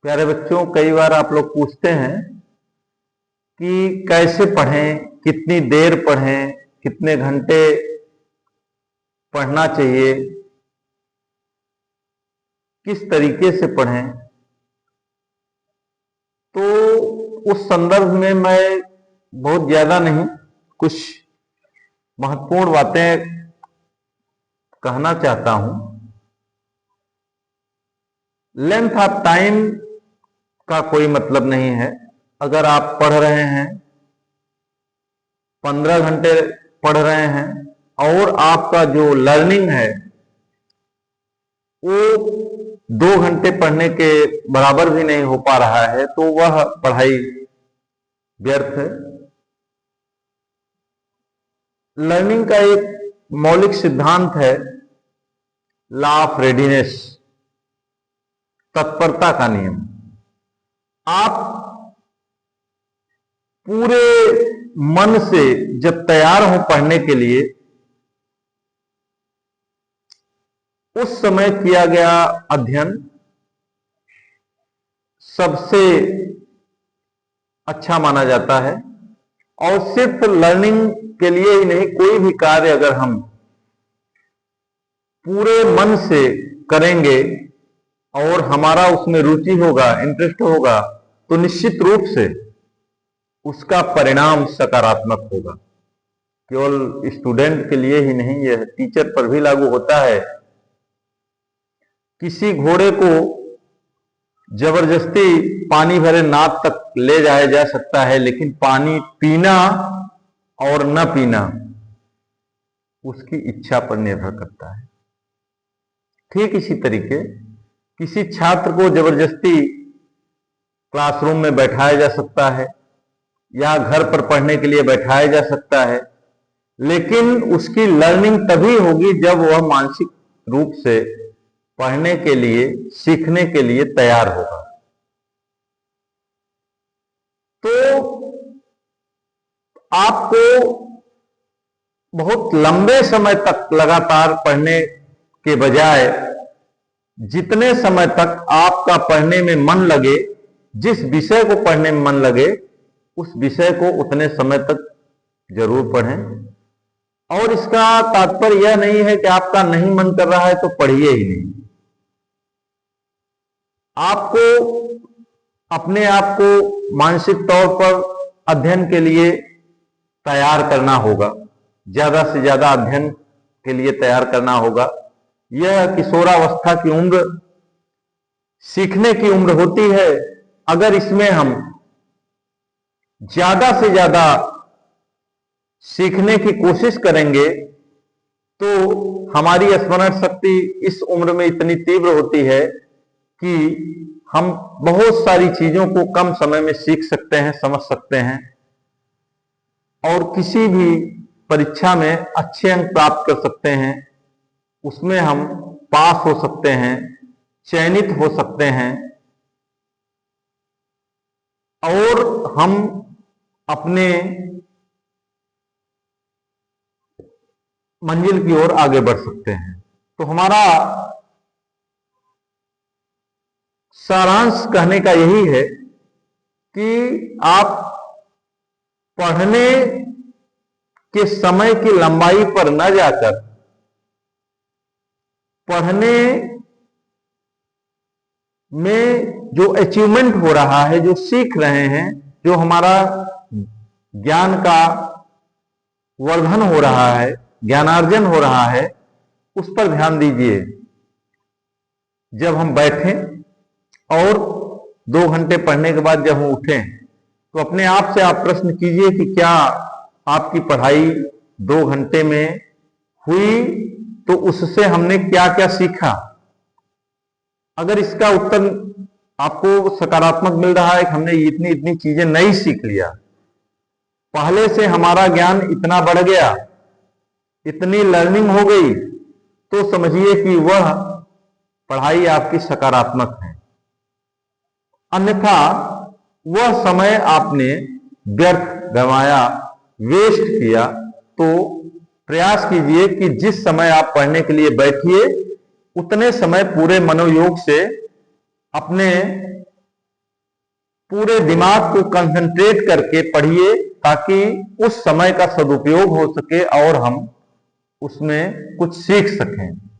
प्यारे बच्चों, कई बार आप लोग पूछते हैं कि कैसे पढ़ें, कितनी देर पढ़ें, कितने घंटे पढ़ना चाहिए, किस तरीके से पढ़ें। तो उस संदर्भ में मैं बहुत ज्यादा नहीं, कुछ महत्वपूर्ण बातें कहना चाहता हूं। लेंथ ऑफ टाइम का कोई मतलब नहीं है। अगर आप पढ़ रहे हैं, 15 घंटे पढ़ रहे हैं और आपका जो लर्निंग है वो 2 घंटे पढ़ने के बराबर भी नहीं हो पा रहा है, तो वह पढ़ाई व्यर्थ है। लर्निंग का एक मौलिक सिद्धांत है लॉ ऑफ रेडीनेस, तत्परता का नियम। आप पूरे मन से जब तैयार हो पढ़ने के लिए, उस समय किया गया अध्ययन सबसे अच्छा माना जाता है। और सिर्फ लर्निंग के लिए ही नहीं, कोई भी कार्य अगर हम पूरे मन से करेंगे और हमारा उसमें रुचि होगा, इंटरेस्ट होगा, तो निश्चित रूप से उसका परिणाम सकारात्मक होगा। केवल स्टूडेंट के लिए ही नहीं, यह टीचर पर भी लागू होता है। किसी घोड़े को जबरदस्ती पानी भरे नाद तक ले जाया जा सकता है, लेकिन पानी पीना और न पीना उसकी इच्छा पर निर्भर करता है। ठीक इसी तरीके किसी छात्र को जबरदस्ती क्लासरूम में बैठाया जा सकता है या घर पर पढ़ने के लिए बैठाया जा सकता है, लेकिन उसकी लर्निंग तभी होगी जब वह मानसिक रूप से पढ़ने के लिए, सीखने के लिए तैयार होगा। तो आपको बहुत लंबे समय तक लगातार पढ़ने के बजाय जितने समय तक आपका पढ़ने में मन लगे, जिस विषय को पढ़ने में मन लगे, उस विषय को उतने समय तक जरूर पढ़ें। और इसका तात्पर्य यह नहीं है कि आपका नहीं मन कर रहा है तो पढ़िए ही नहीं। आपको अपने आप को मानसिक तौर पर अध्ययन के लिए तैयार करना होगा, ज्यादा से ज्यादा अध्ययन के लिए तैयार करना होगा। यह किशोरावस्था की उम्र सीखने की उम्र होती है। अगर इसमें हम ज्यादा से ज्यादा सीखने की कोशिश करेंगे तो हमारी स्मरण शक्ति इस उम्र में इतनी तीव्र होती है कि हम बहुत सारी चीजों को कम समय में सीख सकते हैं, समझ सकते हैं और किसी भी परीक्षा में अच्छे अंक प्राप्त कर सकते हैं। उसमें हम पास हो सकते हैं, चयनित हो सकते हैं और हम अपने मंजिल की ओर आगे बढ़ सकते हैं। तो हमारा सारांश कहने का यही है कि आप पढ़ने के समय की लंबाई पर न जाकर पढ़ने में जो अचीवमेंट हो रहा है, जो सीख रहे हैं, जो हमारा ज्ञान का वर्धन हो रहा है, ज्ञानार्जन हो रहा है, उस पर ध्यान दीजिए। जब हम बैठें और 2 घंटे पढ़ने के बाद जब हम उठें तो अपने आप से आप प्रश्न कीजिए कि क्या आपकी पढ़ाई 2 घंटे में हुई, तो उससे हमने क्या क्या सीखा। अगर इसका उत्तर आपको सकारात्मक मिल रहा है कि हमने इतनी इतनी चीजें नई सीख लिया, पहले से हमारा ज्ञान इतना बढ़ गया, इतनी लर्निंग हो गई, तो समझिए कि वह पढ़ाई आपकी सकारात्मक है। अन्यथा वह समय आपने व्यर्थ गंवाया, वेस्ट किया। तो प्रयास कीजिए कि जिस समय आप पढ़ने के लिए बैठिए, उतने समय पूरे मनोयोग से अपने पूरे दिमाग को कंसंट्रेट करके पढ़िए ताकि उस समय का सदुपयोग हो सके और हम उसमें कुछ सीख सकें।